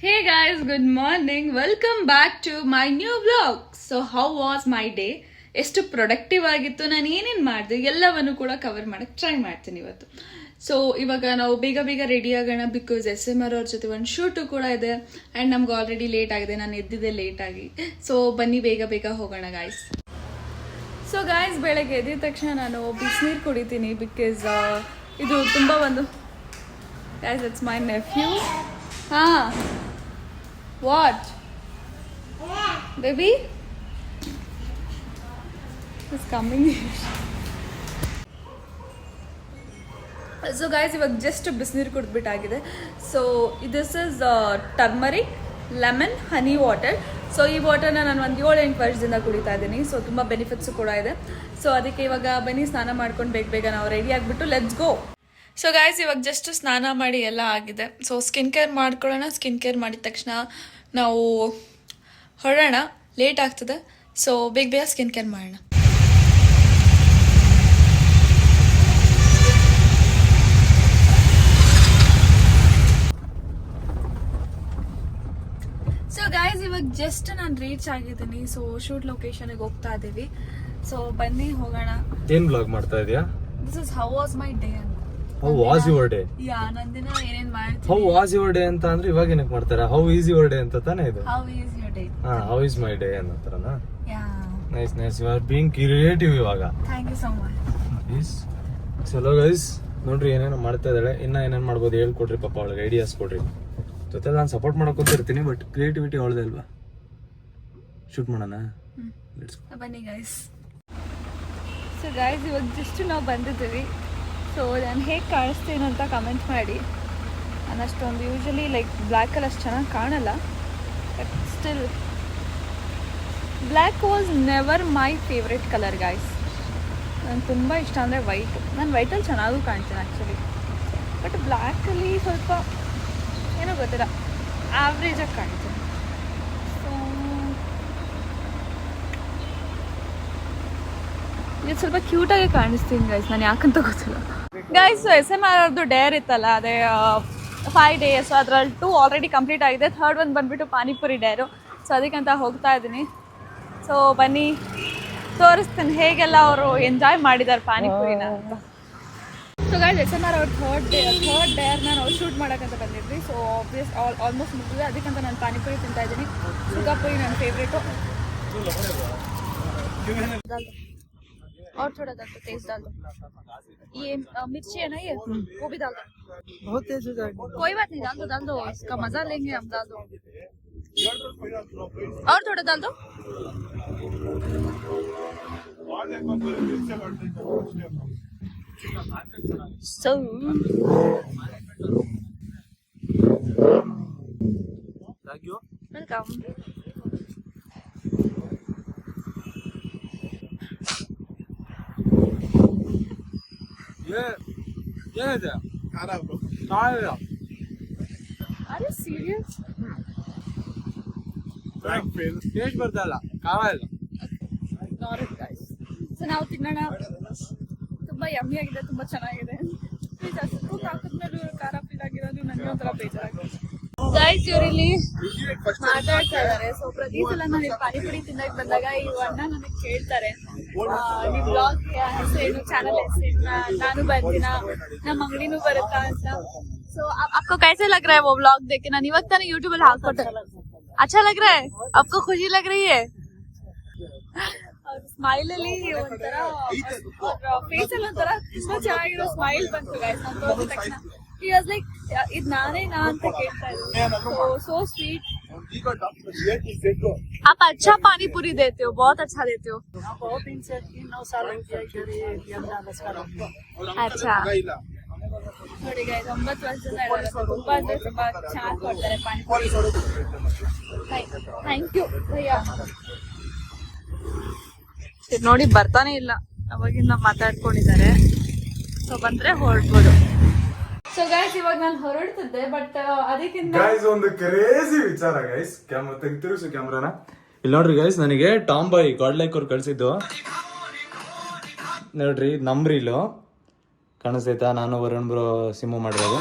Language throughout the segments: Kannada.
Hey guys, good morning. Welcome back to my new vlog. So how was my day? ಎಷ್ಟು ಪ್ರೊಡಕ್ಟಿವ್ ಆಗಿತ್ತು, ನಾನು ಏನೇನು ಮಾಡಿದೆ ಎಲ್ಲವನ್ನು ಕೂಡ ಕವರ್ ಮಾಡೋಕ್ಕೆ ಟ್ರೈ ಮಾಡ್ತೀನಿ ಇವತ್ತು. ಸೊ ಇವಾಗ ನಾವು ಬೇಗ ಬೇಗ ರೆಡಿ ಆಗೋಣ, ಬಿಕಾಸ್ SMR ಅವ್ರ ಜೊತೆ ಒಂದು ಶೂಟು ಕೂಡ ಇದೆ ಆ್ಯಂಡ್ ನಮ್ಗೆ ಆಲ್ರೆಡಿ ಲೇಟ್ ಆಗಿದೆ, ನಾನು ಎದ್ದಿದ್ದೆ ಲೇಟಾಗಿ. ಸೊ ಬನ್ನಿ ಬೇಗ ಬೇಗ ಹೋಗೋಣ ಗಾಯ್ಸ್. ಸೊ ಗಾಯ್ಸ್, ಬೆಳಗ್ಗೆ ಎದ್ದಿದ ತಕ್ಷಣ ನಾನು ಬಿಸಿನೀರು ಕುಡಿತೀನಿ, ಬಿಕಾಸ್ ಇದು ತುಂಬ ಒಂದು ಗಾಯ್ಸ್ ಇಟ್ಸ್ ಮೈ ನೆಫ್ಯೂ. ಹಾಂ, what baby is coming here. So guys, ಇವಾಗ ಜಸ್ಟ್ ಬಿಸಿನೀರು ಕುಡಿದ್ಬಿಟ್ಟಾಗಿದೆ. So this is turmeric lemon honey water. So ಈ ವಾಟರ್ನ ನಾನು ಒಂದು 7-8 ವರ್ಷದಿಂದ ಕುಡಿತಾ ಇದ್ದೀನಿ. ಸೊ ತುಂಬ ಬೆನಿಫಿಟ್ಸು ಕೂಡ ಇದೆ. ಸೊ ಅದಕ್ಕೆ ಇವಾಗ ಬನ್ನಿ ಸ್ನಾನ ಮಾಡ್ಕೊಂಡು ಬೇಗ ಬೇಗ ನಾವು ರೆಡಿ ಆಗಿಬಿಟ್ಟು ಲೆಟ್ಸ್ ಗೋ. ಸೊ ಗಾಯ್ಸ್, ಇವಾಗ ಜಸ್ಟ್ ಸ್ನಾನ ಮಾಡಿ ಎಲ್ಲ ಆಗಿದೆ. ಸೊ ಸ್ಕಿನ್ ಕೇರ್ ಮಾಡ್ಕೊಳ್ಳೋಣ. ಸ್ಕಿನ್ ಕೇರ್ ಮಾಡಿದ ತಕ್ಷಣ ನಾವು ಹೊರಡೋಣ, ಲೇಟ್ ಆಗ್ತದೆ. ಸೊ ಬೇಗ ಬೇಗ ಸ್ಕಿನ್ ಕೇರ್ ಮಾಡೋಣ. ಸೊ ಗಾಯ್ಸ್, ಇವಾಗ ಜಸ್ಟ್ ನಾನು ರೀಚ್ ಆಗಿದ್ದೀನಿ. ಸೊ ಶೂಟ್ ಲೊಕೇಶನ್ಗೆ ಹೋಗ್ತಾ ಇದ್ದೀವಿ. ಸೊ ಬನ್ನಿ ಹೋಗೋಣ. ಏನ್ ಬ್ಲಾಗ್ ಮಾಡ್ತಾ ಇದೀಯಾ? This is how was my day ಅಂತ. How was your day? Yeah, ನಂದಿನ ಏನೇನ್ ಮಾಡ್ತೀನಿ. ಹೌ ವಾಸ್ ಯುವರ್ ಡೇ ಅಂತ ಅಂದ್ರೆ ಇವಾಗ ಏನಕ್ಕೆ ಮಾಡ್ತಾರೆ? ಹೌ ಈಸ್ ಯುವರ್ ಡೇ ಅಂತ ತಾನೇ ಇದು? How is your day? ಹಾ, ಹೌ ಈಸ್ ಮೈ ಡೇ ಅನ್ನೋತರನಾ? Yeah, nice nice, you are being creative ಇವಾಗ. Thank you so much. Please. ಚಲೋ ಗೈಸ್, ನೋಡ್ರಿ ಏನೇನೋ ಮಾಡ್ತಾ ಇದ್ದಾಳೆ. ಇನ್ನ ಏನೇನ್ ಮಾಡ್ಬೋದು ಹೇಳ್ಕೊಡ್ರಿ, ಪಾಪ ಅವಳಿಗೆ ಐಡಿಯಾಸ್ ಕೊಡ್ರಿ. ಜೊತೆ ನಾನು ಸಪೋರ್ಟ್ ಮಾಡಕ್ ಕೂತಿರ್ತೀನಿ, ಬಟ್ ಕ್ರಿಯೇಟಿವಿಟಿ ಅವಳದೇ ಅಲ್ವಾ. ಶೂಟ್ ಮಾಡೋಣ, ಬನ್ನಿ ಗೈಸ್. ಸೊ ಗೈಸ್, ಇವಾಗ ಜಸ್ಟ್ ನಾವು ಬಂದಿದ್ದೀವಿ. ಸೊ ನಾನು ಹೇಗೆ ಕಾಣಿಸ್ತೀನಿ ಅಂತ ಕಮೆಂಟ್ ಮಾಡಿ. ನಾನು ಅಷ್ಟೊಂದು ಯೂಶಲಿ ಲೈಕ್ ಬ್ಲ್ಯಾಕಲ್ಲಿ ಅಷ್ಟು ಚೆನ್ನಾಗಿ ಕಾಣಲ್ಲ, but still black was never my favourite colour guys. ನಂಗೆ ತುಂಬ ಇಷ್ಟ ಅಂದರೆ ವೈಟ್. ನಾನು ವೈಟಲ್ಲಿ ಚೆನ್ನಾಗೂ ಕಾಣ್ತೀನಿ ಆ್ಯಕ್ಚುಲಿ, ಬಟ್ ಬ್ಲ್ಯಾಕಲ್ಲಿ ಸ್ವಲ್ಪ ಏನೋ ಗೊತ್ತಿಲ್ಲ, ಆವ್ರೇಜಾಗಿ ಕಾಣ್ತೀನಿ. ಸೊ ಇದು ಸ್ವಲ್ಪ ಕ್ಯೂಟಾಗಿ ಕಾಣಿಸ್ತೀನಿ ಗೈಸ್, ನಾನು ಯಾಕಂತ ಗೊತ್ತಿಲ್ಲ ಗೈಸ್. SMR ಅವ್ರದ್ದು ಡೇರ್ ಇತ್ತಲ್ಲ, ಅದೇ 5 days, ಅದರಲ್ಲಿ 2 ಆಲ್ರೆಡಿ ಕಂಪ್ಲೀಟ್ ಆಗಿದೆ. 3rd ಒಂದು ಬಂದುಬಿಟ್ಟು ಪಾನಿಪುರಿ ಡೇರು. ಸೊ ಅದಕ್ಕಂತ ಹೋಗ್ತಾ ಇದ್ದೀನಿ. ಸೊ ಬನ್ನಿ ತೋರಿಸ್ತೀನಿ ಹೇಗೆಲ್ಲ ಅವರು ಎಂಜಾಯ್ ಮಾಡಿದ್ದಾರೆ ಪಾನಿಪುರಿನ ಅಂತ. ಸೊ ಗೈಸ್, SMR ಅವ್ರ ಥರ್ಡ್ ಡೇರ್ನ ನಾವು ಶೂಟ್ ಮಾಡೋಕ್ಕಂತ ಬಂದಿದ್ವಿ. ಸೊ ಆಲ್ಮೋಸ್ಟ್ ಮುಗಿದಿದೆ, ಅದಕ್ಕಂತ ನಾನು ಪಾನಿಪುರಿ ತಿಂತಾ ಇದ್ದೀನಿ. ಸುಗಾಪುರಿ ನನ್ನ ಫೇವ್ರೇಟು. और थोड़ा डाल दो, तेज डाल दो. ये मिर्ची है ना, ये वो भी डाल दो. बहुत तेज हो जाएगा. कोई बात नहीं, डाल दो, इसका मजा लेंगे हम. डाल दो और थोड़ा डाल दो. So thank you. welcome. ಏನಿದೆ? Are you serious? ಟೇಸ್ಟ್ ಬರ್ತಾ ಇಲ್ಲ, ಖಾರ ಇಲ್ಲ. Ignore it guys. ಸೊ ನಾವು ತಿನ್ನೋಣ. ತುಂಬ ಯಮ್ಮಿ ಆಗಿದೆ, ತುಂಬ ಚೆನ್ನಾಗಿದೆ. ಜಾಸ್ತಿ ಹಾಕಿದ್ಮೇಲೆ ಖಾರ ಫೀಲ್ ಆಗಿರೋದು ನನಗೆ ಒಂಥರ ಬೇಜಾರಾಗಿದೆ ಗೈಸ್. ಇವ್ರು ಇಲ್ಲಿ ಮಾತಾಡ್ತಾ ಇದ್ದಾರೆ. ಸೊ ಪ್ರತಿ ಸಲ ನಾನು ಪಾನಿಪುರಿ ತಿನ್ನಕ್ಕೆ ಬಂದಾಗ ಈ ಅಣ್ಣ ನನಗೆ ಕೇಳ್ತಾರೆ, ನೀವು ಬ್ಲಾಗ್ ಹೆಸರೇನು, ಚಾನಲ್ ಹೆಸರೇನು, ನಾನು ಬರ್ತೀನ, ನಮ್ಮ ಅಂಗಡಿನೂ ಬರುತ್ತಾ ಅಂತ. ಸೊ आपको कैसे लग रहा है वो व्लॉग देख के? ನಾನು ಇವಾಗ ತಾನೇ ಯೂಟ್ಯೂಬ್ ಅಲ್ಲಿ ಹಾಕ್ಕೊಟ್ಟೆ. अच्छा लग रहा है? आपको खुशी लग रही है? ಸ್ಮೈಲ್ ಅಲ್ಲಿ ಒಂಥರ, ಫೇಸ್ ಅಲ್ಲಿ ಒಂಥರ ತುಂಬಾ ಚೆನ್ನಾಗಿರೋ ಸ್ಮೈಲ್ ಬಂತು ಗೈಸ್. ನಾನು ನೋಡಿದ ತಕ್ಷಣ he was like, ಇದು ನಾನೇ ಅಂತ ಕೇಳ್ತಾ ಇದ್ರು. so sweet. आप अच्छा पानी पूरी देते हो, बहुत अच्छा देते हो. बहुत दिन से 9 साल हो गया इधर ये अच्छा ನೋಡಿ ಗೈಸ್, 9 ವರ್ಷದಿಂದ ಇದ್ದಾರೆ. ತುಂಬಾ ಅಂದ್ರೆ ತುಂಬಾ ಚೆನ್ನಾಗಿ ಕೊಡ್ತಾರೆ ಪಾನಿಪುರಿ. Thank you bhaiya. ನೋಡಿ ಬರ್ತಾನೆ ಇಲ್ಲ, ಅವಾಗಿಂದ ಮಾತಾಡ್ಕೊಂಡಿದ್ದಾರೆ. ಸೊ ಬಂದ್ರೆ ಹೊರಡ್ಬೋದು. ಸೊ ಗೈಸ್, ಇವಾಗ ನಾನು ಹೊರಡ್ತಿದ್ದೆ, ಬಟ್ ಅದಕ್ಕಿಂತ ಗೈಸ್ ಒಂದು ಕ್ರೇಜಿ ವಿಚಾರ ಗೈಸ್. ಕ್ಯಾಮ್ರಾ ತಿರುಗಿಸು ಕ್ಯಾಮ್ರಾನ. ಇಲ್ಲಿ ನೋಡ್ರಿ ಗೈಸ್, ನನಗೆ ಟಾಮ್ ಬಾಯ್ ಗಾಡ್ ಲೈಕ್ ಅವ್ರು ಕಳ್ಸಿದ್ದು ನೋಡ್ರಿ. ನಮ್ ರೀಲು ಕಾಣಿಸ್ತೈತಾ? ನಾನು ವರುಣ್ ಬ್ರೋ ಸಿಮ್ಮು ಮಾಡಿರೋದು.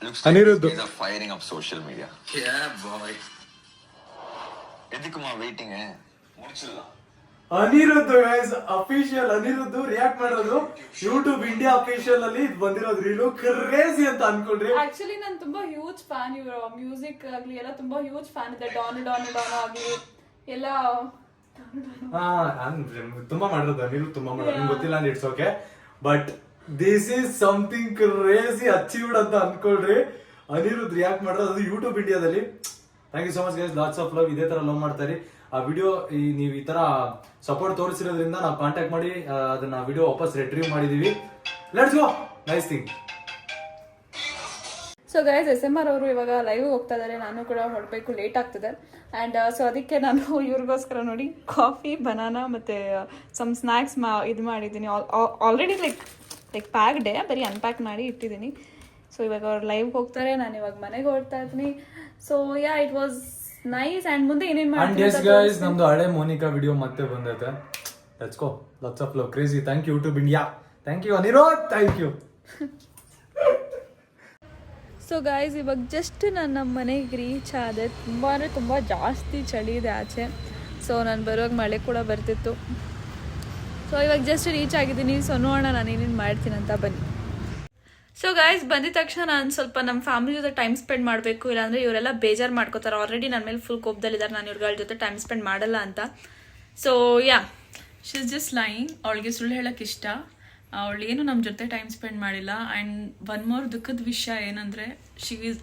Looks Anirudh. these are firing up social media. Yeah, boy. ಎದಕ್ಕಮ್ಮ ವೇಟಿಂಗ್ ಮುಗಿಸಿಲ್ಲ. Aniruddh guys official Aniruddh react ಮಾಡೋದು ಯೂಟ್ಯೂಬ್ ಇಂಡಿಯಾ ಅಫಿಷಿಯಲ್ ಅಲ್ಲಿ ಬಂದಿರೋದು ರೀಲು ಕ್ರೇಜಿ ಅಂತ ಅನ್ಕೊಂಡ್ರಿ. ಆಕ್ಚುಲಿ ನಾನು ತುಂಬಾ ಹ್ಯೂಜ್ ಫ್ಯಾನ್, ಇವರ ಮ್ಯೂಸಿಕ್ ಆಗ್ಲಿ ಎಲ್ಲ ತುಂಬಾ ಹ್ಯೂಜ್ ಫ್ಯಾನ್ ಇದೆ. ಡಾನ್ ಆಗ್ಲಿ ಎಲ್ಲ ತುಂಬಾ ಮಾಡಿರೋದು ಅನಿರುದ್ಧ್, ತುಂಬಾ ಮಾಡೋದು ನಿಮ್ಗೆ ಗೊತ್ತಿಲ್ಲ ಅಂದ್ರೆ it's okay. But this is something crazy achieved ಅಂತ ಅನ್ಕೊಳ್ರಿ. ಅನಿರುದ್ಧ್ ರಿಯಾಕ್ಟ್ ಮಾಡೋದು ಅದು ಯೂಟ್ಯೂಬ್ ಇಂಡಿಯಾದಲ್ಲಿ. Thank you so much guys, lots of love. ಇದೇ ತರ ಲವ್ ಮಾಡ್ತಾರೆ. ಆ ವಿಡಿಯೋ ನೀವು ಈ ತರ ಸಪೋರ್ಟ್ ತೋರಿಸಿರೋದ್ರಿಂದ ನಾವು ಕಾಂಟ್ಯಾಕ್ಟ್ ಮಾಡಿ ಅದನ್ನ ವಿಡಿಯೋ ವಾಪಸ್ ರಿಟ್ರೀವ್ ಮಾಡಿದೀವಿ. Let's go, nice thing. So guys, SMR ಅವರು ಇವಾಗ ಲೈವ್ ಹೋಗ್ತಾ ಇದ್ದಾರೆ. ನಾನು ಕೂಡ ಹೊರಡಬೇಕು, ಲೇಟ್ ಆಗ್ತದೆ. ಆ್ಯಂಡ್ ಸೊ ಅದಕ್ಕೆ ನಾನು ಇವ್ರಿಗೋಸ್ಕರ ನೋಡಿ ಕಾಫಿ, ಬನಾನಾ ಮತ್ತು ಸಮ್ ಸ್ನ್ಯಾಕ್ಸ್ ಇದು ಮಾಡಿದ್ದೀನಿ. ಆಲ್ರೆಡಿ ಲೈಕ್ ಪ್ಯಾಕ್ಡೇ, ಬರೀ ಅನ್ಪ್ಯಾಕ್ ಮಾಡಿ ಇಟ್ಟಿದ್ದೀನಿ. ಸೊ ಇವಾಗ ಅವ್ರು ಲೈವ್ ಹೋಗ್ತಾರೆ, ನಾನು ಇವಾಗ ಮನೆಗೆ ಹೊರಡ್ತಾ ಇದ್ದೀನಿ. So yeah, it was nice. And ಮುಂದೆ ಏನೇನು ಮಾಡ್ತೀನಿ ನಮ್ದು ಹಳೆ ಮೋನಿಕಾ ವಿಡಿಯೋ ಮತ್ತೆ ಬಂದೈತೆ. Let's go, lots of love, crazy. Thank you YouTube India, thank you Aniruddh, thank you. So guys, ಇವಾಗ ಜಸ್ಟ್ ನಾನು ನಮ್ಮ ಮನೆಗೆ ರೀಚ್ ಆದೆ. ತುಂಬ ಅಂದರೆ ತುಂಬ ಜಾಸ್ತಿ ಚಳಿ ಇದೆ ಆಚೆ. ಸೊ ನಾನು ಬರುವಾಗ ಮಳೆ ಕೂಡ ಬರ್ತಿತ್ತು. ಸೊ ಇವಾಗ ಜಸ್ಟ್ ರೀಚ್ ಆಗಿದ್ದೀನಿ. ಸೊ ನೋಡೋಣ ನಾನು ಏನೇನು ಮಾಡ್ತೀನಿ ಅಂತ, ಬನ್ನಿ. ಸೊ ಗಾಯ್ಸ್, ಬಂದಿದ ತಕ್ಷಣ ನಾನು ಸ್ವಲ್ಪ ನಮ್ಮ ಫ್ಯಾಮಿಲಿ ಜೊತೆ ಟೈಮ್ ಸ್ಪೆಂಡ್ ಮಾಡಬೇಕು, ಇಲ್ಲಾಂದರೆ ಇವರೆಲ್ಲ ಬೇಜಾರು ಮಾಡ್ಕೋತಾರೆ. ಆಲ್ರೆಡಿ ನನ್ನ ಮೇಲೆ ಫುಲ್ ಕೋಪದಲ್ಲಿದ್ದಾರೆ ನಾನು ಇವ್ರಗಳ ಜೊತೆ ಟೈಮ್ ಸ್ಪೆಂಡ್ ಮಾಡಲ್ಲ ಅಂತ. So yeah, she is just lying. ಅವಳಿಗೆ ಸುಳ್ಳು ಹೇಳೋಕ್ಕೆ ಇಷ್ಟ. ಅವಳೇನು ನಮ್ಮ ಜೊತೆ ಟೈಮ್ ಸ್ಪೆಂಡ್ ಮಾಡಿಲ್ಲ. ಆ್ಯಂಡ್ ಒನ್ ಮೋರ್ ದುಃಖದ ವಿಷಯ ಏನಂದರೆ, ಶಿ ಈಸ್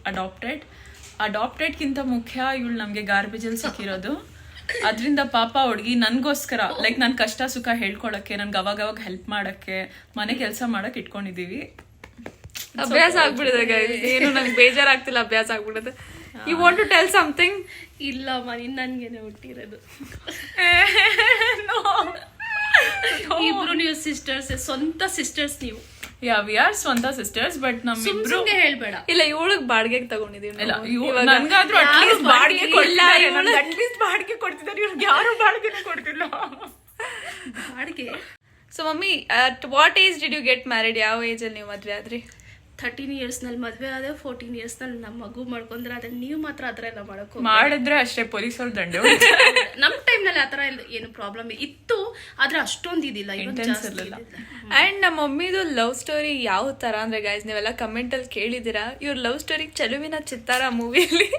ಅಡಾಪ್ಟೆಡ್ಗಿಂತ ಮುಖ್ಯ ಇವಳು ನಮಗೆ ಗಾರ್ಬೇಜಲ್ಲಿ ಸಿಕ್ಕಿರೋದು. ಅದರಿಂದ ಪಾಪ ಹುಡುಗಿ ನನಗೋಸ್ಕರ ಲೈಕ್ ನನ್ನ ಕಷ್ಟ ಸುಖ ಹೇಳ್ಕೊಳಕ್ಕೆ, ನನ್ಗೆ ಅವಾಗವಾಗ ಹೆಲ್ಪ್ ಮಾಡೋಕ್ಕೆ, ಮನೆ ಕೆಲಸ ಮಾಡೋಕ್ಕೆ ಇಟ್ಕೊಂಡಿದ್ದೀವಿ. ಅಭ್ಯಾಸ ಆಗ್ಬಿಡಿದೆ ಗೈಸ್, ಏನು ನಂಗೆ ಬೇಜಾರಾಗ್ತಿಲ್ಲ, ಅಭ್ಯಾಸ ಆಗ್ಬಿಡಿದೆ. You want to tell something? ಇಲ್ಲ ಮನಿ ನನ್ಗೇನೆ ಹುಟ್ಟಿರೋದು. ಇಬ್ರು ನೀವು ಸಿಸ್ಟರ್ಸ್, ಸ್ವಂತ ಸಿಸ್ಟರ್ಸ್ ನೀವು. ಯಾ, ವಿ ಆರ್ ಸ್ವಂತ ಸಿಸ್ಟರ್ಸ್. ಬಟ್ ನಮ್ಮಿಬ್ರು ಹೇಳ್ಬೇಡ. ಇಲ್ಲ, ಇವಳಿಗೆ ಬಾಡಿಗೆಗೆ ತಗೊಂಡಿದೀವಿ. ನನ್ಗಾದ್ರೂ ಅಟ್ಲೀಸ್ಟ್ ಬಾಡಿಗೆ ಕೊಡ್ತಿದ್ದಾರೆ, ಇವ್ರಿಗೆ ಯಾರು ಬಾಡಿಗೆನೂ ಕೊಡ್ತಿಲ್ಲ. ಬಾಡಿಗೆ. So mummy, at what age did you get married? ಯಾವ ಏಜಲ್ಲಿ ನೀವು ಮದುವೆ ಆದ್ರಿ? 13 years ನಲ್ಲಿ ಮದ್ವೆ ಆದ್ರೆ 14 years ನಲ್ಲಿ ನಮ್ಮ ಮಗು ಮಾಡ್ಕೊಂಡ್ರೆ, ಅದೇ ನೀವು ಮಾತ್ರ ಆತರ ಎಲ್ಲ ಮಾಡಿದ್ರೆ ಅಷ್ಟೇ ಪೊಲೀಸರು ದಂಡ. ನಮ್ ಟೈಮ್ ನಲ್ಲಿ ಆತರ ಏನು ಪ್ರಾಬ್ಲಮ್ ಇತ್ತು, ಆದ್ರೆ ಅಷ್ಟೊಂದು ಇದಿಲ್ಲ. ಅಂಡ್ ನಮ್ಮ ಮಮ್ಮಿದು ಲವ್ ಸ್ಟೋರಿ ಯಾವ ತರ ಅಂದ್ರೆ ಗೈಸ್, ನೀವೆಲ್ಲ ಕಮೆಂಟ್ ಅಲ್ಲಿ ಕೇಳಿದಿರಾ. ಇವ್ರ ಲವ್ ಸ್ಟೋರಿ ಚೆಲುವಿನ ಚಿತ್ತಾರ ಮೂವಿಯಲ್ಲಿ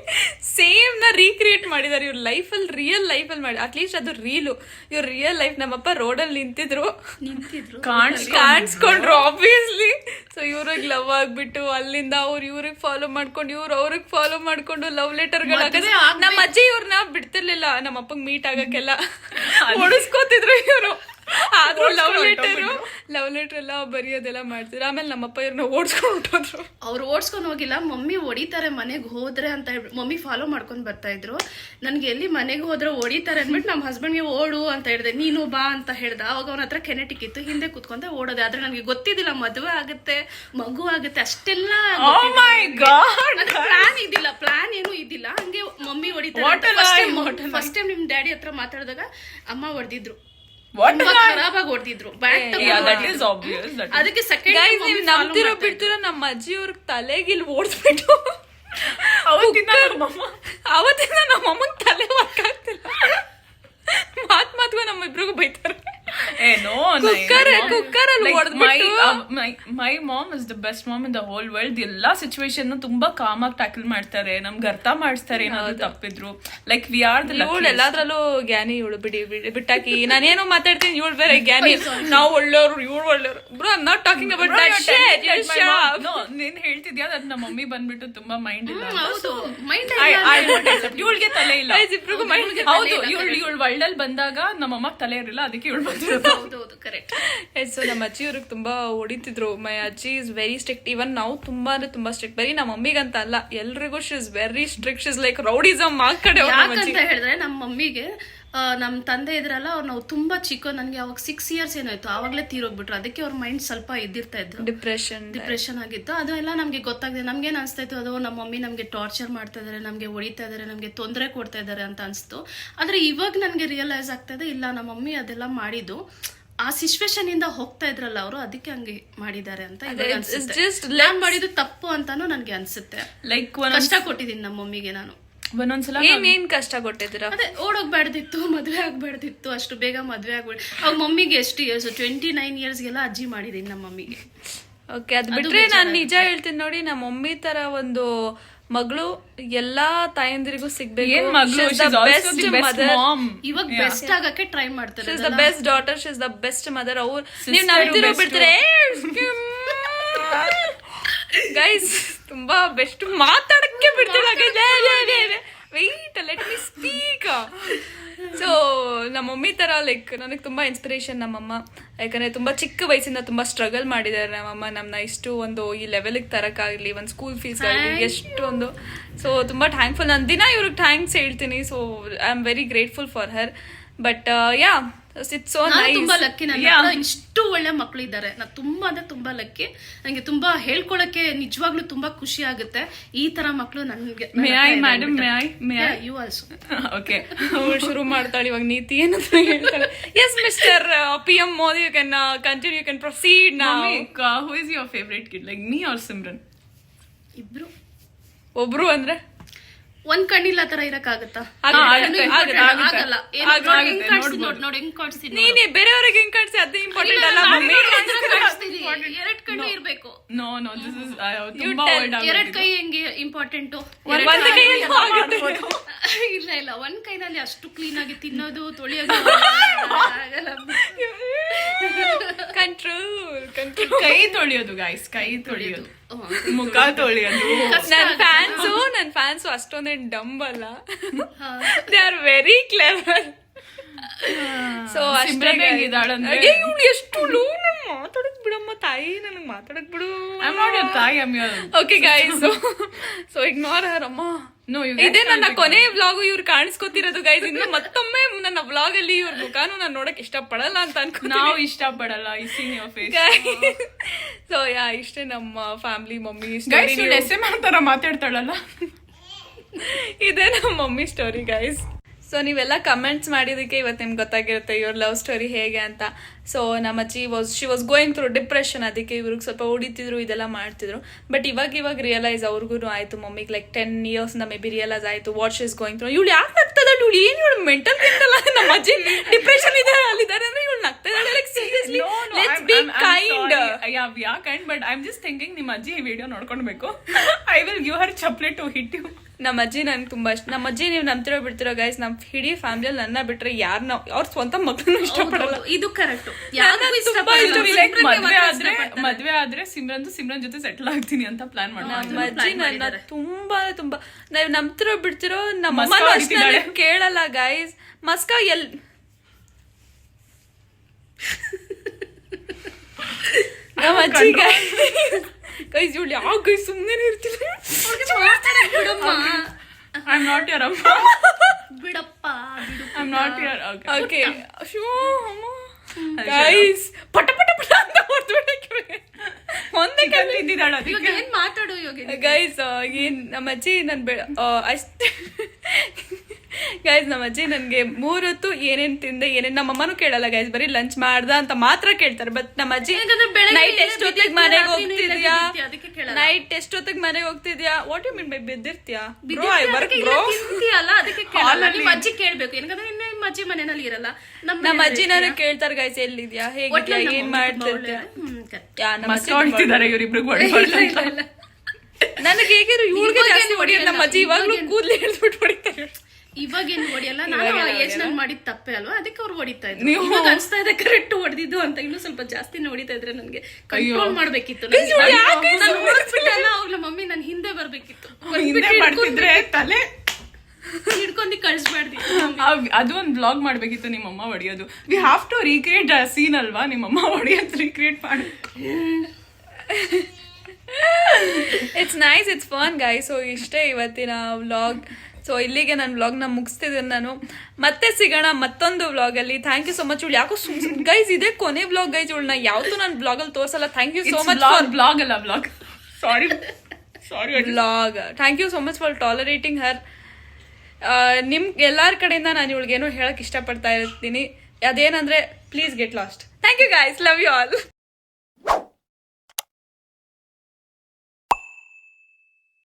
ಸೇಮ್ ನ ರೀಕ್ರಿಯೇಟ್ ಮಾಡಿದಾರೆ. ಇವ್ರ ಲೈಫಲ್ಲಿ ರಿಯಲ್ ಲೈಫಲ್ಲಿ ಮಾಡಿ, ಅಟ್ಲೀಸ್ಟ್ ಅದು ರೀಲು. ಇವ್ರ ರಿಯಲ್ ಲೈಫ್, ನಮ್ಮಪ್ಪ ರೋಡಲ್ಲಿ ನಿಂತಿದ್ರು ಕಾಣಿಸ್ಕೊಂಡ್ರು ಆಬ್ವಿಯಸ್ಲಿ. ಸೊ ಇವ್ರಿಗೆ ಲವ್ ಆಗ್ಬಿಟ್ಟು ಅಲ್ಲಿಂದ ಅವ್ರು ಇವ್ರಿಗೆ ಫಾಲೋ ಮಾಡ್ಕೊಂಡು, ಇವ್ರು ಅವ್ರಿಗೆ ಫಾಲೋ ಮಾಡ್ಕೊಂಡು ಲವ್ ಲೆಟರ್ಗಳ ನಮ್ಮ ಅಜ್ಜಿ ಇವ್ರನ್ನ ಬಿಡ್ತಿರ್ಲಿಲ್ಲ ನಮ್ಮ ಅಪ್ಪಂಗ್ ಮೀಟ್ ಆಗಕ್ಕೆಲ್ಲ ಓಡಿಸ್ಕೋತಿದ್ರು ಇವರು. ಆದ್ರೂ ಲವ್ ಲೆಟರ್ ಎಲ್ಲ ಬರೆಯೋದೆಲ್ಲ ಮಾಡ್ತಿದ್ರು. ಆಮೇಲೆ ನಮ್ಮಪ್ಪ ಇವ್ರನ್ನ ಓಡಿಸ್ಕೊಂಡು ಅವ್ರು ಓಡಿಸ್ಕೊಂಡು ಹೋಗಿಲ್ಲ, ಮಮ್ಮಿ ಹೊಡಿತಾರೆ ಮನೆಗೆ ಹೋದ್ರೆ ಅಂತ ಹೇಳ್ಬಿಟ್ಟು ಮಮ್ಮಿ ಫಾಲೋ ಮಾಡ್ಕೊಂಡು ಬರ್ತಾ ಇದ್ರು. ನನ್ಗೆ ಎಲ್ಲಿ ಮನೆಗೆ ಹೋದ್ರೆ ಹೊಡಿತಾರೆ ಅಂದ್ಬಿಟ್ಟು ನಮ್ಮ ಹಸ್ಬೆಂಡ್ಗೆ ಓಡು ಅಂತ ಹೇಳಿದೆ, ನೀನು ಬಾ ಅಂತ ಹೇಳ್ದ. ಅವಾಗ ಅವನ ಹತ್ರ ಕೆನೆಟಿಕ್ ಇತ್ತು, ಹಿಂದೆ ಕುತ್ಕೊಂಡೆ ಓಡೋದೆ. ಆದ್ರೆ ನನಗೆ ಗೊತ್ತಿದ್ದಿಲ್ಲ ಮದುವೆ ಆಗುತ್ತೆ, ಮಗು ಆಗುತ್ತೆ ಅಷ್ಟೆಲ್ಲ ಪ್ಲಾನ್ ಇದ್ದಿಲ್ಲ, ಪ್ಲಾನ್ ಏನು ಇದ್ದಿಲ್ಲ. ಹಂಗೆ ಮಮ್ಮಿ ಹೊಡಿತಾರೆ. ಫಸ್ಟ್ ಟೈಮ್ ನಿಮ್ ಡ್ಯಾಡಿ ಹತ್ರ ಮಾತಾಡಿದಾಗ ಅಮ್ಮ ಹೊಡೆದಿದ್ರು, ಖರಾಬಾಗಿ ಹೊಡೆದಿದ್ರು. ಅದಕ್ಕೆ ಸೆಕೆಂಡ್ ನಂಬ್ತಿರೋ ಬಿಡ್ತಿರೋ ನಮ್ಮ ಅಜ್ಜಿ ಅವ್ರಿಗೆ ತಲೆಗಿಲ್ ಓಡಿಸ್ಬಿಟ್ಟು ಅವತ್ತಿಂದ ನಮ್ಮಮ್ಮನ ತಲೆ ವರ್ಕ್ ಆಗ್ತಿಲ್ಲ. ಮಾತ್ಗೂ ನಮ್ಮಿಬ್ರಿಗೂ ಬೈತಾರೆ. My mom is the best mom in the whole world. ಎಲ್ಲಾ ಸಿಚುವೇಶನ್ ತುಂಬಾ ಕಾಮ್ ಆಗಿ ಟ್ಯಾಕಲ್ ಮಾಡ್ತಾರೆ, ನಮ್ಗೆ ಅರ್ಥ ಮಾಡಿಸ್ತಾರೆ ಏನಾದ್ರು ತಪ್ಪಿದ್ರು. ಲೈಕ್ ವಿ ಆರ್ ಇವಳು ಎಲ್ಲಾದ್ರಲ್ಲೂ ಜ್ಞಾನಿ. ಇವಳು ಬಿಟ್ಟಾಕಿ ನಾನೇನೋ ಮಾತಾಡ್ತೀನಿ, ಇವಳು ಬೇರೆ ಜ್ಞಾನಿ. ನಾವು ಒಳ್ಳೆಯವ್ರು, ಇವಳು ಒಳ್ಳೆಯವ್ರು. Bro, I am not talking about that shit. ನೀನ್ ಹೇಳ್ತಿದ್ಯಾ ಅದ್ ನಮ್ಮ ಮಮ್ಮಿ ಬಂದ್ಬಿಟ್ಟು ತುಂಬಾ ಮೈಂಡ್ ಇಲ್ಲ. ಇವಳಿಗೆ ತಲೆ ಇಲ್ಲ, ಇಬ್ರಿಗೂ ಮೈಂಡ್. ಹೌದು, ಇವಳು ವರ್ಲ್ಡ್ ಅಲ್ಲಿ ಬಂದಾಗ ನಮ್ಮಮ್ಮ ತಲೆ ಇರಲಿಲ್ಲ, ಅದಕ್ಕೆ ಇವಳು ಸೊ ನಮ್ಮ ಅಜ್ಜಿ ಅವ್ರಿಗೆ ತುಂಬಾ ಹೊಡಿತಿದ್ರು. ಮೈ ಅಜ್ಜಿ ಇಸ್ ವೆರಿ ಸ್ಟ್ರಿಕ್ಟ್. ಇವನ್ ನಾವು ತುಂಬಾ ಅಂದ್ರೆ ತುಂಬಾ ಸ್ಟ್ರಿಕ್ಟ್. ಬರೀ ನಮ್ಮ ಮಮ್ಮಿಗಂತ ಅಲ್ಲ, ಎಲ್ರಿಗೂ she is very strict. She is like rowdyism ಆ ಕಡೆ. ಯಾಕಂತ ಹೇಳಿದ್ರೆ ನಮ್ಮ ಮಮ್ಮಿಗೆ ನಮ್ಮ ತಂದೆ ಇದ್ರಲ್ಲ, ಅವ್ರು ನಾವು ತುಂಬಾ ಚಿಕ್ಕ, ನನ್ಗೆ ಅವಾಗ 6 years ಏನಾಯ್ತು, ಆವಾಗಲೇ ತೀರೋಗ್ಬಿಟ್ರು. ಅದಕ್ಕೆ ಅವ್ರ ಮೈಂಡ್ ಸ್ವಲ್ಪ ಇದ್ದಿರ್ತಾ ಇದ್ರು, ಡಿಪ್ರೆಷನ್ ಆಗಿತ್ತು. ಅದೆಲ್ಲ ನಮ್ಗೆ ಗೊತ್ತಾಗಿದೆ. ನಮ್ಗೇನ್ ಅನ್ಸ್ತಾ ಇತ್ತು, ಅದು ನಮ್ಮ ಮಮ್ಮಿ ನಮ್ಗೆ ಟಾರ್ಚರ್ ಮಾಡ್ತಾ ಇದಾರೆ, ನಮ್ಗೆ ಹೊಡಿತಾ ಇದಾರೆ, ನಮ್ಗೆ ತೊಂದರೆ ಕೊಡ್ತಾ ಇದಾರೆ ಅಂತ ಅನ್ಸ್ತು. ಆದ್ರೆ ಇವಾಗ ನನ್ಗೆ ರಿಯಲೈಸ್ ಆಗ್ತಾ ಇದೆ, ಇಲ್ಲ ನಮ್ಮ ಮಮ್ಮಿ ಅದೆಲ್ಲ ಮಾಡಿದ್ದು ಆ ಸಿಚುವೇಶನ್ ಇಂದ ಹೋಗ್ತಾ ಇದ್ರಲ್ಲ ಅವರು, ಅದಕ್ಕೆ ಹಂಗೆ ಮಾಡಿದ್ದಾರೆ ಅಂತ ಇವಾಗ it's ಅನ್ಸುತ್ತೆ. just ನಾನ್ ಮಾಡಿದ್ದು ತಪ್ಪು ಅಂತಾನು ನನ್ಗೆ ಅನ್ಸುತ್ತೆ. ಲೈಕ್ ಕಷ್ಟ ಕೊಟ್ಟಿದ್ದೀನಿ ನಮ್ಮ ಮಮ್ಮಿಗೆ ನಾನು. ಒಂದೊಂದ್ಸಲ ಏನ್ ಕಷ್ಟ ಕೊಟ್ಟಿದ್ದೀರಾ? ಅದೇ ಓಡೋಗ್ಬಾರ್ದಿತ್ತು, ಮದ್ವೆ ಆಗ್ಬಾರ್ದಿತ್ತು, ಅಷ್ಟು ಬೇಗ ಮದ್ವೆ ಆಗ್ಬೇಡ. ಅವಾಗ ಮಮ್ಮಿಗೆ ಎಷ್ಟು ಇಯರ್ಸ್, 29 ಇಯರ್ಸ್ಗೆಲ್ಲ ಅಜ್ಜಿ ಮಾಡಿದೀನಿ ನಮ್ಮ ಮಮ್ಮಿಗೆ. ಓಕೆ, ಅದ್ ಬಿಟ್ರೆ ನಾನ್ ನಿಜ ಹೇಳ್ತೀನಿ ನೋಡಿ, ನಮ್ಮ ಮಮ್ಮಿ ತರ ಒಂದು ಮಗಳು ಎಲ್ಲಾ ತಾಯಂದಿರಿಗೂ ಸಿಗ್ಬೇಕು. ಏನ್ ಮಗಳು? She's the best mother. ಇವಾಗ ಬೆಸ್ಟ್ ಆಗಕ್ಕೆ ಟ್ರೈ ಮಾಡ್ತಾರೆ. She's the best daughter, she's the best mother. ಅವ್ರು ನೀವ್ ನಂಬ್ತಿರೋ ಬಿಡ್ತಾರೆ ಗೈಸ್, ತುಂಬಾ ಬೆಸ್ಟ್ ಮಾತಾಡಕ್ಕೆ ಬಿಡ್ತಿಲ್ಲ. Wait, let me speak. So ನಮ್ಮ ಮಮ್ಮಿ ತರ ಲೈಕ್ ನನಗೆ ತುಂಬಾ ಇನ್ಸ್ಪಿರೇಷನ್ ನಮ್ಮಮ್ಮ. ಯಾಕಂದ್ರೆ ತುಂಬಾ ಚಿಕ್ಕ ವಯಸ್ಸಿಂದ ತುಂಬಾ ಸ್ಟ್ರಗಲ್ ಮಾಡಿದ್ದಾರೆ ನಮ್ಮಮ್ಮ, ನಮ್ಮನ್ನ ಇಷ್ಟು ಒಂದು ಈ ಲೆವೆಲ್ಗೆ ತರಕಾಗ್ಲಿ, ಒಂದು ಸ್ಕೂಲ್ ಫೀಸ್ ಆಗಲಿ, ಎಷ್ಟೊಂದು. ಸೊ ತುಂಬಾ ಥ್ಯಾಂಕ್ಫುಲ್. ನಾನು ದಿನ ಇವ್ರಿಗೆ ಥ್ಯಾಂಕ್ಸ್ ಹೇಳ್ತೀನಿ. So I am very grateful for her. But yeah, it's so nice. ತುಂಬಾ ಲಕ್ಕಿ, ನನ್ನ ಹತ್ರ ಇಷ್ಟು ಒಳ್ಳೆ ಮಕ್ಳು ಇದ್ದಾರೆ. ನಾನು ತುಂಬಾ ಅಂದ್ರೆ ತುಂಬಾ ಲಕ್ಕಿ. ನಂಗೆ ತುಂಬಾ ಹೇಳ್ಕೊಳಕ್ಕೆ ನಿಜವಾಗ್ಲೂ ತುಂಬಾ ಖುಷಿ ಆಗುತ್ತೆ. ಈ ತರ ಮಕ್ಳು ನನ್ಗೆ. You also. ಓಕೆ, ಶುರು ಮಾಡ್ತಾಳೆ ಇವಾಗ ನೀತಿ ಏನಂತ ಹೇಳ್ತಾಳೆ. Yes mister PM Modi, you can continue, you can proceed now. Who is your favourite kid, like me or Simran? ಇಬ್ರು. ಒಬ್ರು ಅಂದ್ರೆ ಒಂದ್ ಕಣ್ಣಿಲ್ಲ ತರ ಇರಕ್ಕಾಗತ್ತಾ? ನೋಡಿ ಹೆಂಗ್ ಕಾಣಿಸ್ತೀನಿ. ನೀನೇ ಬೇರೆಯವ್ರಿಗೆ ಹೆಂಗ್ ಕಾಣಿಸಿ, ಅದೇ ಇಂಪಾರ್ಟೆಂಟ್ ಅಲ್ಲ ಮಮ್ಮಿ. ಎರಡ್ ಕಣ್ಣು ಇರ್ಬೇಕು. ನೋ ದಿಸ್ ಇಸ್ ತುಂಬಾ ಓಲ್ಡ್. ಎರಡ್ ಕೈ ಹೆಂಗೆ ಇಂಪಾರ್ಟೆಂಟು? ಒಂದ್ ಕೈಯಲ್ಲಿ ಆಗುತ್ತೆ. ಇಲ್ಲ ಒಂದ್ ಕೈನಲ್ಲಿ ಅಷ್ಟು ಕ್ಲೀನ್ ಆಗಿ ತಿನ್ನೋದು, ತೊಳೆಯೋದು ಆಗಲ್ಲ. ಕಂಟ್ರೋಲ್. ಕೈ ತೊಳೆಯೋದು ಗೈಸ್, ಕೈ ತೊಳೆಯೋದು, ಮುಖ ತೊಳೆಯೋದು. ನನ್ ಫ್ಯಾನ್ಸು ಅಷ್ಟೊಂದೇನ್ ಡಂಬ್ ಅಲ್ಲ, they are very clever. So ಇವ್ಳು ಎಷ್ಟು ಲೋ, ನನ್ ಮಾತಾಡಕ್ ಬಿಡಮ್ಮ ತಾಯಿ, ನನಗ್ ಮಾತಾಡಕ್ ಬಿಡು. ತಾಯಿ ಓಕೆ ಗೈಸ್, ಸೊ ಇಗ್ನೋರ್ ಹರ್ ಅಮ್ಮ. ಇದೇ ನನ್ನ ಕೊನೆ ವ್ಲಾಗು. ಇವ್ರು ಕಾಣಿಸ್ಕೊತಿರೋದು ಗೈಸ್. ಇನ್ನು ಮತ್ತೊಮ್ಮೆ ನನ್ನ ವ್ಲಾಗ್ ಅಲ್ಲಿ ಇವ್ರ ಮುಖಾನು ನಾನು ನೋಡಕ್ ಇಷ್ಟ ಪಡಲ್ಲ ಅಂತ ಅನ್ಕೊ. ನಾವು ಇಷ್ಟಪಡಲ್ಲ ಈ seen your face. So yeah, ಇಷ್ಟೇ ನಮ್ಮ ಫ್ಯಾಮಿಲಿ. ಮಮ್ಮಿ ಗೈಸ್ ಎಸ್ಸೆ ಮಾಡ್ತಾರ ಮಾತಾಡ್ತಾಳಲ್ಲ, ಇದೇ ನಮ್ಮ ಮಮ್ಮಿ ಸ್ಟೋರಿ ಗೈಸ್. ಸೊ ನೀವೆಲ್ಲ ಕಮೆಂಟ್ಸ್ ಮಾಡಿದಕ್ಕೆ ಇವತ್ತು ನಿಮ್ಗೆ ಗೊತ್ತಾಗಿರುತ್ತೆ ಇವ್ರ ಲವ್ ಸ್ಟೋರಿ ಹೇಗೆ ಅಂತ. ಸೊ ನಮ್ಮ ಅಜ್ಜಿ she was going through depression, ಅದಕ್ಕೆ ಇವ್ರಿಗೆ ಸ್ವಲ್ಪ ಹೊಡಿತಿದ್ರು, ಇದೆಲ್ಲ ಮಾಡ್ತಿದ್ರು. ಬಟ್ ಇವಾಗ ರಿಯಲೈಸ್ ಅವ್ರಿಗೂ ಆಯ್ತು, ಮಮ್ಮಿಗೆ like 10 years maybe realise ಆಯ್ತು what she is going through. ಇವಳು ಯಾಕೆ ನಗ್ತದ, ಇವಳು ಏನು ಇವಳು ಮೆಂಟಲ್ ಗಿಂಟಲ್ಲ, ನಮ್ಮ ಅಜ್ಜಿ ಡಿಪ್ರೆಷನ್ ಅಲ್ಲಿದ್ದಾರೆ ಅಂದ್ರೆ ಇವಳು ನಗ್ತಾ ಇದ್ದಾಳೆ. Like seriously, let's be kind. Yeah kind, but I am just thinking ನಿಮ್ಮ ಅಜ್ಜಿ ಈ ವಿಡಿಯೋ ನೋಡ್ಕೊಳ್ಬೇಕು. I will give her chappal to hit you. ನಮ್ಮ ಅಜ್ಜಿ ನನ್ಗೆ ತುಂಬಾ ಇಷ್ಟ. ನಮ್ಮ ಅಜ್ಜಿ ನೀವು ನಂಬ್ತಿರೋ ಬಿಡ್ತಿರೋ ಗೈಸ್, ನಮ್ ಇಡೀ ಫ್ಯಾಮಿಲಿಯಲ್ಲಿ ನನ್ನ ಬಿಟ್ರೆ ಯಾರನ್ನ ಅವ್ರ ಸ್ವಂತ ಮಕ್ಕಳನ್ನು ಇಷ್ಟಪಡಲ್ಲ. ಇದು ಕರೆಕ್ಟ್. ಮದ್ವೆ ಆದ್ರೆ ಸಿಮ್ರನ್ ಜೊತೆ ಸೆಟಲ್ ಆಗ್ತೀನಿ ಅಂತ ಪ್ಲಾನ್ ನಮ್ಮ ಅಜ್ಜಿ ನನ್ನ ತುಂಬಾ ನಾವ್ ನಂಬ್ತಿರೋ ಬಿಡ್ತಿರೋ. ನಮ್ಮ ಅಮ್ಮ ಕೇಳಲ್ಲ ಗೈಸ್. ಮಸ್ಕಾ ನಮ್ಮ ಅಜ್ಜಿ ಗೈಸ್, ಇವಳು ಯಾವ ಗೈಸ್ ಸುಮ್ಮನೆ ಇರ್ತಿಲ್ಲ. ಐ ಆಮ್ ನಾಟ್ ಯುವರ್ ಅಮ್ಮ. ಬಿಡಪ್ಪ, I am not your. Okay guys, ಪಟ ಪಟ ಪಟ ಅಂತ ಹೊಡೆದ್ಬಿಡಕ್ಕೆ ಒಂದೇ ಕಲ್ಲಿದ್ದಾಳೆ. ಏನ್ ಮಾತಾಡು ಇವಾಗ ಗೈಸ್. ಏನ್ ನಮ್ಮ ಅಜ್ಜಿ ನನ್ ಗೈಸ್, ನಮ್ಮ ಅಜ್ಜಿ ನನ್ಗೆ 3 ಹೊತ್ತು ಏನೇನ್ ತಿಂದೆ ಏನೇನ್, ನಮ್ಮ ಅಮ್ಮನೂ ಕೇಳಲ್ಲ ಗೈಸ್, ಬರೀ ಲಂಚ್ ಮಾಡ್ದ ಅಂತ ಮಾತ್ರ ಕೇಳ್ತಾರೆ. ಬಟ್ ನಮ್ಮ ಅಜ್ಜಿ ನೈಟ್ ಎಷ್ಟೊತ್ತಿಗೆ ಮನೆಗೆ ಹೋಗ್ತಿದ್ಯಾ, ನೈಟ್ ಎಷ್ಟೊತ್ತಿಗೆ ಮನೆಗೆ ಹೋಗ್ತಿದ್ಯಾ, ವಾಟ್ ಯು ಮೀನ್ ಬೈ ಬಿದ್ದಿರ್ತೀಯಾ ಬ್ರೋ, ಐ ವರ್ಕ್ ಬ್ರೋ ಅಲ್ಲ, ಅದಕ್ಕೆ ಕೇಳಲ್ಲ. ನಿಮ್ಮ ಅಜ್ಜಿ ಕೇಳ್ಬೇಕು, ಯಾಕಂದ್ರೆ ನಿಮ್ಮ ಅಜ್ಜಿ ಮನೆಯಲ್ಲಿ ಇರಲ್ಲ. ನಮ್ಮ ಅಜ್ಜಿ ನನಗೆ ಕೇಳ್ತಾರೆ ಗೈಸ್, ಎಲ್ಲಿದ್ಯಾ, ಹೇಗಿದ್ಯಾ, ಏನ್ ಮಾಡ್ತಿರ್ತೀಯ. ಹೊಡಿತಿದ್ದಾರೆ ಇವರಿಬ್ರಿಗೆ. ನನಗೆ ಹೇಗಿರು ಇವ್ರಿಗೆ ಜಾಸ್ತಿ ಹೊಡಿಯೋದು. ನಮ್ಮ ಅಜ್ಜಿ ಇವಾಗ್ಲೂ ಕೂದ್ಲು ಹೇಳ್ಬಿಟ್ಟು ಹೊಡಿತಾರೆ. ಇವಾಗ ಏನು ಹೊಡಿಯಲ್ಲ, ನಾನು ಏಜ್ ನಲ್ಲಿ ಮಾಡಿದ ತಪ್ಪೆ ಅಲ್ವಾ, ಅದಕ್ಕೆ ಅವ್ರು ಹೊಡಿತಾ ಇದ್ರು. ಇವಾಗ ಅನ್ಸ್ತಾ ಇದೆ ಕರೆಕ್ಟ್ ಹೊಡೆದಿದ್ದು ಅಂತ. ಇನ್ನೂ ಸ್ವಲ್ಪ ಜಾಸ್ತಿನೇ ಹೊಡಿತಾ ಇದ್ರೆ ನನ್ಗೆ ಕಂಟ್ರೋಲ್ ಮಾಡ್ಬೇಕಿತ್ತು. ಅವ್ಳ ಮಮ್ಮಿ ನನ್ ಹಿಂದೆ ಬರ್ಬೇಕಿತ್ತು, ಮಾಡ್ತಿದ್ರೆ ತಲೆ ಹಿಡ್ಕೊಂಡಿ ಕಳ್ಸ್ಬಾರ್ದಿ. ಅದು ಒಂದು ಬ್ಲಾಗ್ ಮಾಡ್ಬೇಕಿತ್ತು ನಿಮ್ಮಮ್ಮ ಹೊಡಿಯೋದು. ವಿ ಹ್ಯಾವ್ ಟು ರೀಕ್ರಿಯೇಟ್ ಆ ಸೀನ್ ಅಲ್ವಾ, ನಿಮ್ಮಮ್ಮ ಹೊಡಿಯೋದು ರೀಕ್ರಿಯೇಟ್ ಮಾಡಿ. It's nice, it's fun guys. So ಇಷ್ಟೇ ಇವತ್ತಿನ ವ್ಲಾಗ್. ಸೊ ಇಲ್ಲಿಗೆ ನಾನು ವ್ಲಾಗ್ನ ಮುಗಿಸ್ತಿದ್ದೇನೆ. ನಾನು ಮತ್ತೆ ಸಿಗೋಣ ಮತ್ತೊಂದು ವ್ಲಾಗಲ್ಲಿ. Thank you so much. ಇವಳು ಯಾಕೋ ಗೈಸ್ ಇದೇ ಕೊನೆ ವ್ಲಾಗ್ ಗೈಸ್, ಇವಳನ್ನ ಯಾವತ್ತೂ ನಾನು ಬ್ಲಾಗಲ್ಲಿ ತೋರಿಸಲ್ಲ. Thank you so much for blog ಅಲ್ಲ blog, sorry vlog. Thank you so much for tolerating her. ನಿಮ್ ಎಲ್ಲಾರ ಕಡೆಯಿಂದ ನಾನು ಇವಳಿಗೇನೋ ಹೇಳಕ್ ಇಷ್ಟಪಡ್ತಾ ಇರ್ತೀನಿ. ಅದೇನಂದ್ರೆ please get lost. Thank you guys, love you all.